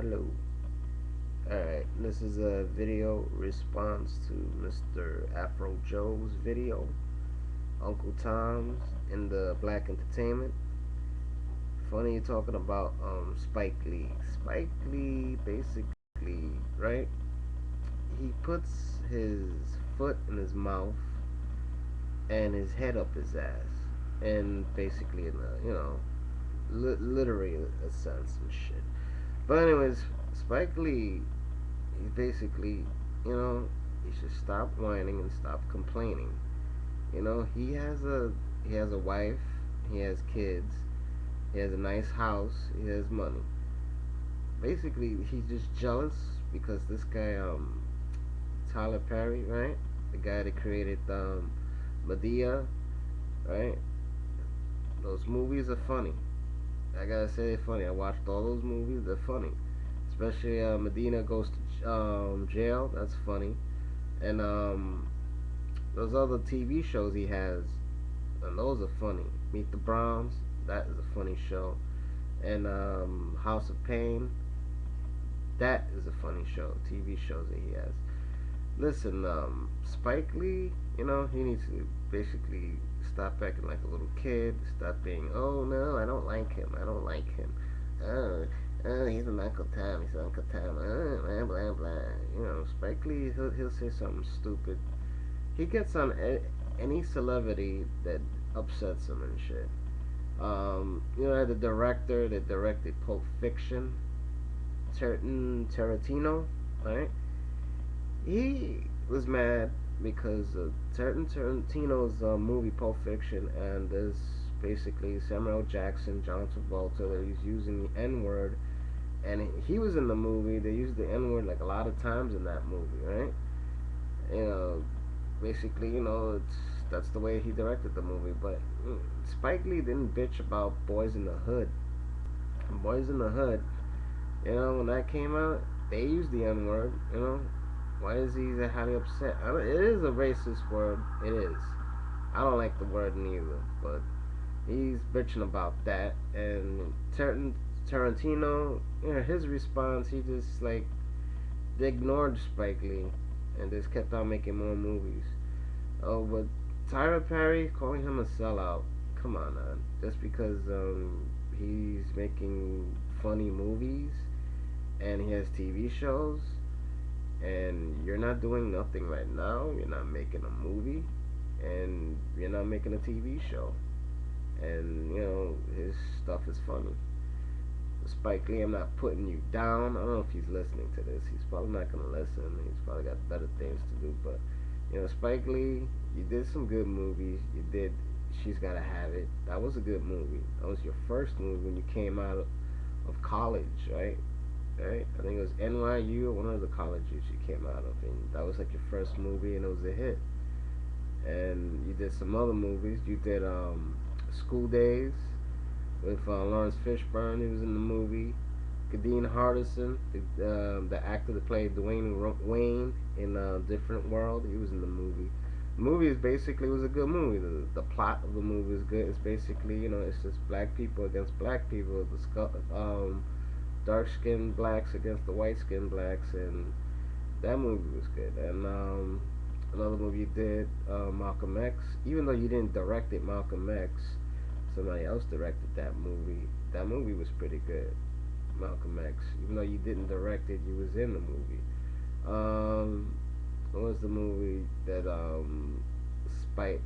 Hello. Alright, this is a video response to Mr. Afro Joe's video, Uncle Tom's in the Black Entertainment. Funny talking about Spike Lee. Spike Lee basically, right? He puts his foot in his mouth and his head up his ass. And basically in a, literally a sense and shit. But anyways, Spike Lee, he basically, you know, he should stop whining and stop complaining. He has a wife, he has kids, he has a nice house, he has money. Basically, he's just jealous because this guy, Tyler Perry, right? The guy that created Medea, right? Those movies are funny. I gotta say they're funny. I watched all those movies. They're funny, especially Medina goes to jail. That's funny, and those other TV shows he has, and those are funny. Meet the Browns. That is a funny show, and House of Pain. That is a funny show. TV shows that he has. Listen, Spike Lee, he needs to basically stop acting like a little kid. Stop being, oh no, I don't like him. I don't like him. Oh, he's an Uncle Tom. He's Uncle Tom. Blah blah blah. Spike Lee, he'll say something stupid. He gets on any celebrity that upsets him and shit. The director that directed Pulp Fiction, Tarantino, right? He was mad because Tarantino's movie Pulp Fiction, and there's basically Samuel Jackson, John Travolta, that he's using the N word, and he was in the movie. They used the N word like a lot of times in that movie, right? You know, basically, that's the way he directed the movie. But Spike Lee didn't bitch about Boys in the Hood. Boys in the Hood, when that came out, they used the N word. Why is he highly upset? It is a racist word. It is. I don't like the word neither, but he's bitching about that. And Tarantino, his response, he just like they ignored Spike Lee and just kept on making more movies. Oh, but Tyler Perry calling him a sellout. Come on, man. Just because he's making funny movies and he has TV shows, and you're not doing nothing right now. You're not making a movie, and you're not making a TV show, and his stuff is funny. Spike Lee, I'm not putting you down. I don't know if he's listening to this. He's probably not gonna listen. He's probably got better things to do. But Spike Lee, you did some good movies. You did She's Gotta Have It. That was a good movie. That was your first movie when you came out of college, right? Right? I think it was NYU or one of the colleges you came out of, and that was like your first movie, and it was a hit. And you did some other movies. You did School Days with Lawrence Fishburne. He was in the movie. Kadeen Hardison, the actor that played Dwayne Wayne in a Different World, he was in the movie. The movie is basically was a good movie. The plot of the movie is good. It's basically it's just black people against black people. Dark skinned blacks against the white skinned blacks, and that movie was good. And another movie you did, Malcolm X. Even though you didn't direct it, Malcolm X, somebody else directed that movie. That movie was pretty good, Malcolm X. Even though you didn't direct it, you was in the movie. What was the movie that spite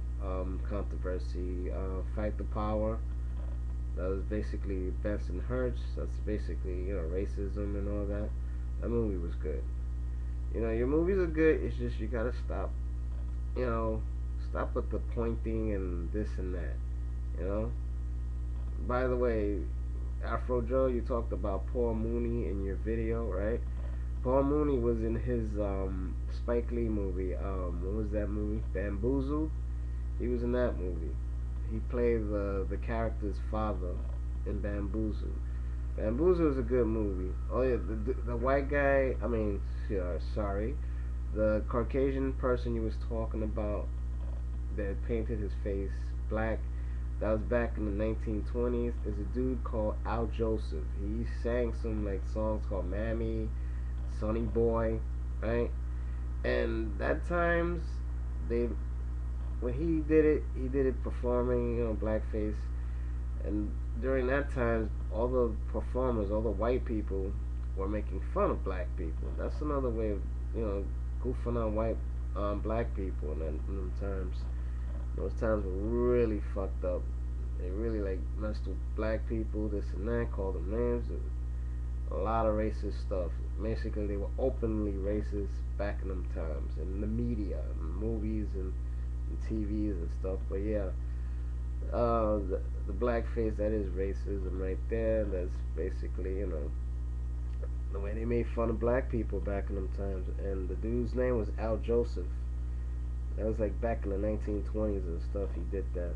controversy? Fight the Power. That was basically Benson Hirsch. That's basically racism and all that. That movie was good. Your movies are good. It's just you gotta stop. Stop with the pointing and this and that. By the way, Afro Joe, you talked about Paul Mooney in your video, right? Paul Mooney was in his Spike Lee movie. What was that movie? Bamboozled. He was in that movie. He played the character's father in Bamboozled. Bamboozled is a good movie. Oh yeah, the white guy. I mean, sorry, the Caucasian person you was talking about that painted his face black. that was back in the 1920s, is a dude called Al Joseph. He sang some like songs called Mammy, Sonny Boy, right? And that times they when he did it performing, blackface. And during that time, all the performers, all the white people, were making fun of black people. That's another way of, you know, goofing on black people in them times. Those times were really fucked up. They really like messed with black people, this and that, called them names, a lot of racist stuff. Basically, they were openly racist back in them times, in the media, in movies and TVs and stuff. But yeah, the blackface, that is racism right there. That's basically, the way they made fun of black people back in them times. And the dude's name was Al Joseph. That was like back in the 1920s and stuff. He did that.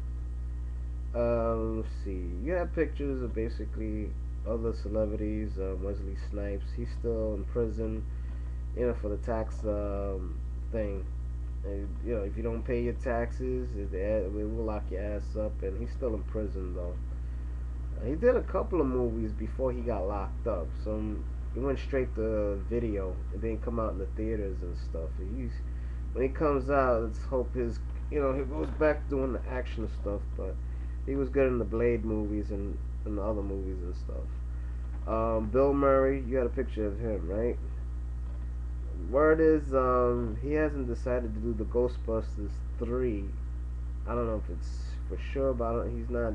Let's see. You have pictures of basically other celebrities. Wesley Snipes. He's still in prison, for the tax thing. And, if you don't pay your taxes, it will lock your ass up. And he's still in prison though. He did a couple of movies before he got locked up. He went straight to video. It didn't come out in the theaters and stuff. When he comes out, let's hope he goes back doing the action stuff. But he was good in the Blade movies and the other movies and stuff. Bill Murray, you got a picture of him, right? Word is, he hasn't decided to do the Ghostbusters 3. I don't know if it's for sure, but he's not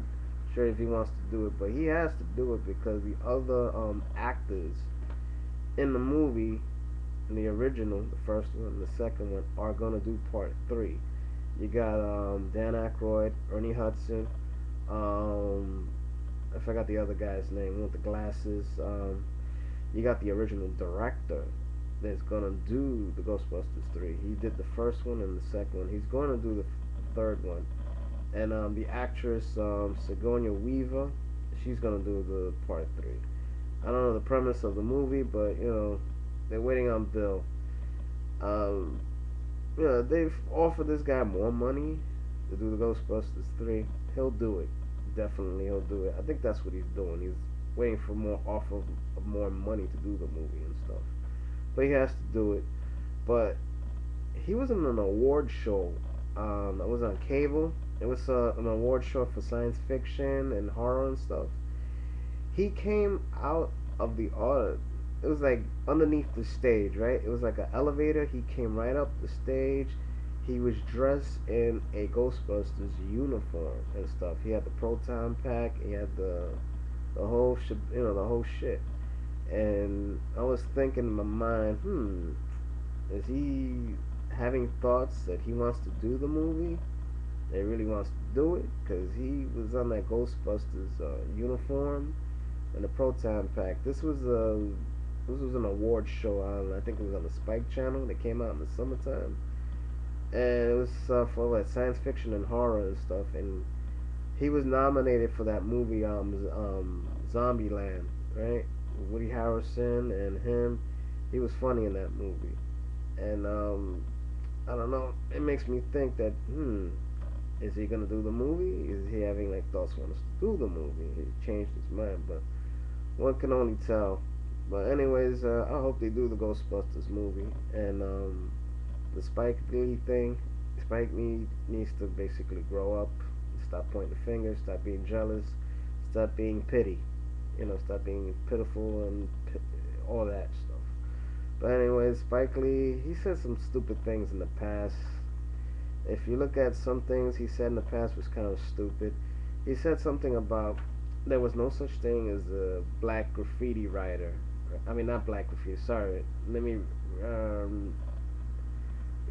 sure if he wants to do it. But he has to do it because the other actors in the movie, in the original, the first one, and the second one, are gonna do part 3. You got Dan Aykroyd, Ernie Hudson, I forgot the other guy's name with the glasses. You got the original director that's gonna do the Ghostbusters 3. He did the first one and the second one. He's gonna do the third one. And the actress Sigourney Weaver, she's gonna do the part 3. I don't know the premise of the movie, but they're waiting on Bill. They've offered this guy more money to do the Ghostbusters 3. He'll do it. Definitely, he'll do it. I think that's what he's doing. He's waiting for more offer of more money to do the movie and stuff. But he has to do it. But he was in an award show. It was on cable. It was an award show for science fiction and horror and stuff. He came out of the audience. It was like underneath the stage, right? It was like an elevator. He came right up the stage. He was dressed in a Ghostbusters uniform and stuff. He had the proton pack. He had the whole the whole shit. And I was thinking in my mind, is he having thoughts that he wants to do the movie? That he really wants to do it? Because he was on that Ghostbusters uniform and the proton pack. This was an award show on, I think it was on the Spike channel. That came out in the summertime. And it was for like science fiction and horror and stuff. And he was nominated for that movie, Zombieland, right? Woody Harrelson and him. He was funny in that movie. And I don't know. It makes me think that is he gonna do the movie? Is he having like thoughts wants to do the movie? He changed his mind, but one can only tell. But anyways, I hope they do the Ghostbusters movie. And the Spike Lee thing. Spike Lee needs to basically grow up, stop pointing fingers, stop being jealous, stop being pity. Stop being pitiful and all that stuff. But anyways, Spike Lee, he said some stupid things in the past. If you look at some things he said in the past was kind of stupid. He said something about there was no such thing as a black graffiti writer. I mean, not black graffiti. Sorry, let me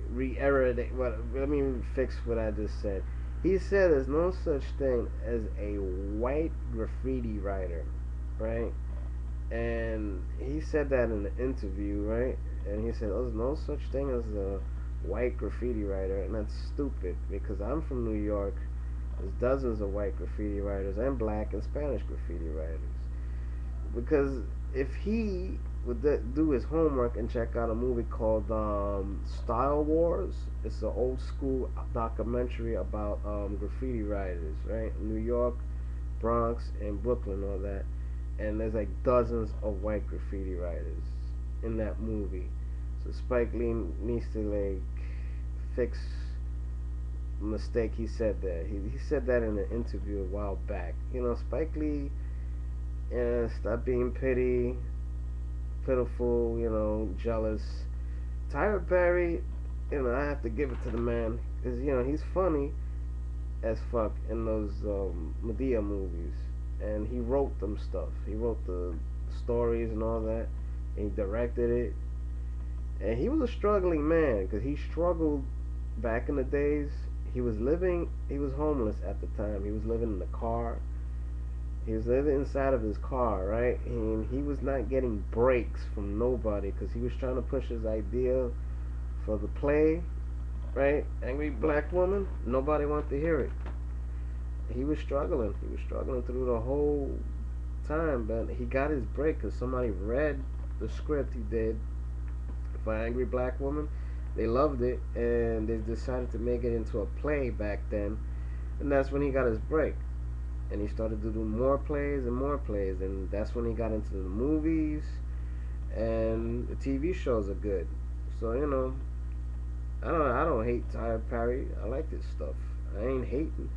re-errate. Let me fix what I just said. He said there's no such thing as a white graffiti writer, right? And he said that in the interview, right? And he said there's no such thing as a white graffiti writer, and that's stupid because I'm from New York. There's dozens of white graffiti writers and black and Spanish graffiti writers. Because if he would do his homework and check out a movie called Style Wars, it's an old school documentary about graffiti writers, right? New York, Bronx, and Brooklyn, all that. And there's like dozens of white graffiti writers in that movie. So Spike Lee needs to like fix a mistake he said there. He said that in an interview a while back. You know, Spike Lee, stop being pitiful, jealous. Tyler Perry, I have to give it to the man because he's funny as fuck in those Medea movies, and he wrote them stuff. He wrote the stories and all that, and he directed it. And he was a struggling man because he struggled back in the days. He was homeless at the time. He was living in a car. He was living inside of his car, right? And he was not getting breaks from nobody because he was trying to push his idea for the play, right? Angry Black Woman. Nobody wanted to hear it. He was struggling. He was struggling through the whole time, but he got his break because somebody read the script he did for Angry Black Woman. They loved it, and they decided to make it into a play back then, and that's when he got his break. And he started to do more plays and more plays, and that's when he got into the movies, and the TV shows are good. So I don't hate Tyler Perry. I like this stuff. I ain't hating.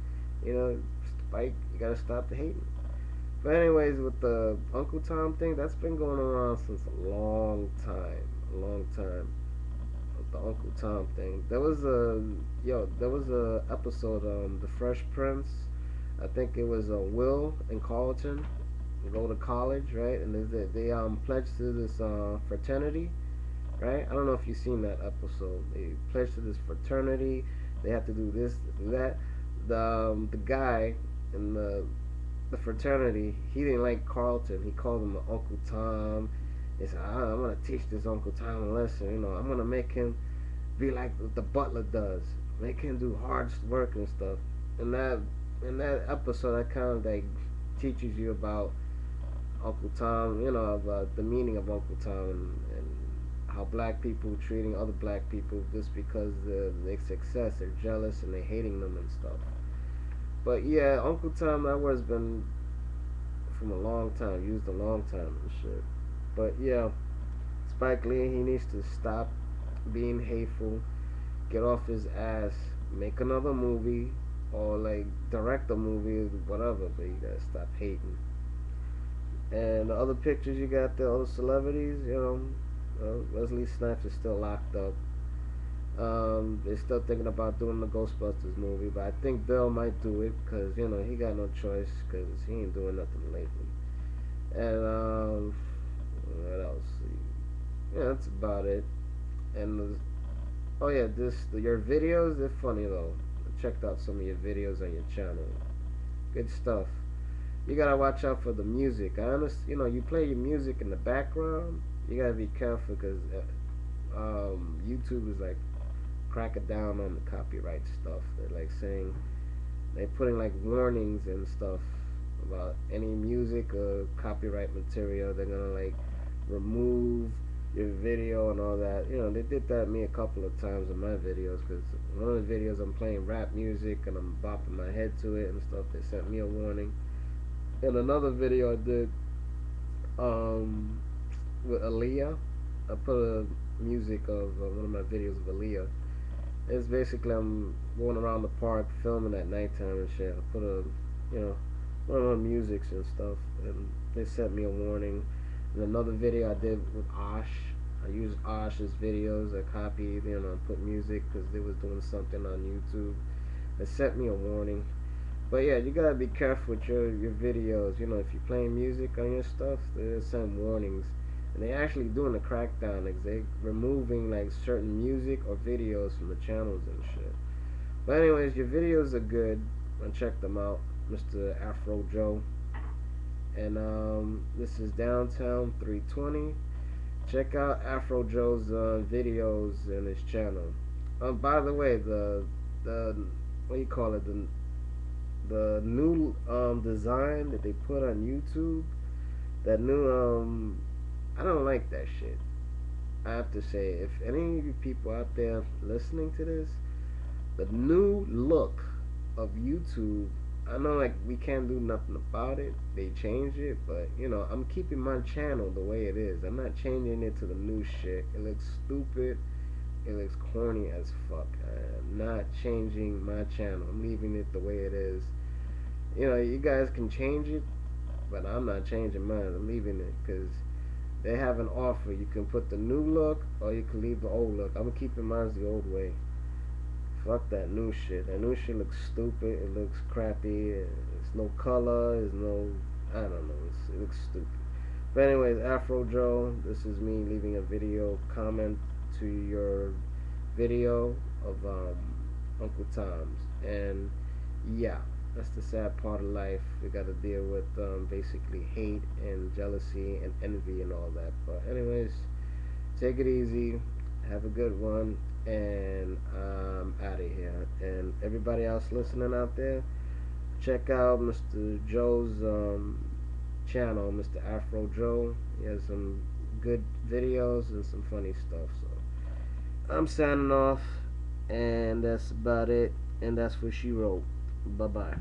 Spike, you gotta stop the hating. But anyways, with the Uncle Tom thing, that's been going around since a long time. A long time. With the Uncle Tom thing. There was a episode The Fresh Prince. I think it was Will and Carlton go to college, right? And they pledge to this fraternity, right? I don't know if you've seen that episode. They pledge to this fraternity. They have to do this, do that. The guy in the fraternity, he didn't like Carlton. He called him Uncle Tom. He said, I'm gonna teach this Uncle Tom a lesson. I'm gonna make him be like the butler does. Make him do hard work and stuff. And in that episode, that kind of like teaches you about Uncle Tom, about the meaning of Uncle Tom, and how black people treating other black people just because of their success, they're jealous and they're hating them and stuff. But yeah, Uncle Tom, that word's been from a long time, used a long time and shit. But yeah, Spike Lee, he needs to stop being hateful, get off his ass, make another movie, or like direct a movie, whatever. But you gotta stop hating. And the other pictures you got, the other celebrities, Wesley Snipes is still locked up. They're still thinking about doing the Ghostbusters movie, but I think Bill might do it because he got no choice because he ain't doing nothing lately. And what else? Yeah, that's about it. And oh yeah, your videos, they're funny though. I checked out some of your videos on your channel. Good stuff. You gotta watch out for the music. I understand, you play your music in the background. You gotta be careful because YouTube is like cracking down on the copyright stuff. They're like saying they're putting like warnings and stuff about any music or copyright material. They're gonna like remove your video and all that. They did that to me a couple of times in my videos because one of the videos I'm playing rap music and I'm bopping my head to it and stuff. They sent me a warning. In another video I did with Aaliyah, I put a music of one of my videos of Aaliyah. It's basically I'm going around the park filming at nighttime and shit. I put one of my musics and stuff, and they sent me a warning. And another video I did with Osh, I used Osh's videos. I copied, put music because they was doing something on YouTube. They sent me a warning. But yeah, you gotta be careful with your videos. If you're playing music on your stuff, they send warnings. And they actually doing a crackdown. Like they removing like certain music or videos from the channels and shit. But anyways, your videos are good. I check them out, Mr. Afro Joe. And this is DownTown320. Check out Afro Joe's videos in his channel. By the way, the what do you call it? The new design that they put on YouTube That new I don't like that shit. I have to say, if any of you people out there listening to this, the new look of YouTube, I know like we can't do nothing about it. They changed it, but you know, I'm keeping my channel the way it is. I'm not changing it to the new shit. It looks stupid. It looks corny as fuck. I'm not changing my channel. I'm leaving it the way it is. You know, you guys can change it, but I'm not changing mine. I'm leaving it because they have an offer. You can put the new look or you can leave the old look. I'm keeping mine the old way. Fuck that new shit. That new shit looks stupid. It looks crappy. It's no color. It's no. I don't know. It looks stupid. But anyways, Afro Joe. This is me leaving a video comment to your video of Uncle Tom's, and yeah, that's the sad part of life. We got to deal with basically hate and jealousy and envy and all that. But anyways, take it easy. Have a good one, and I'm out of here. And everybody else listening out there, check out Mr. Joe's channel, Mr. Afro Joe. He has some good videos and some funny stuff. So I'm signing off, and that's about it. And that's what she wrote. Bye bye.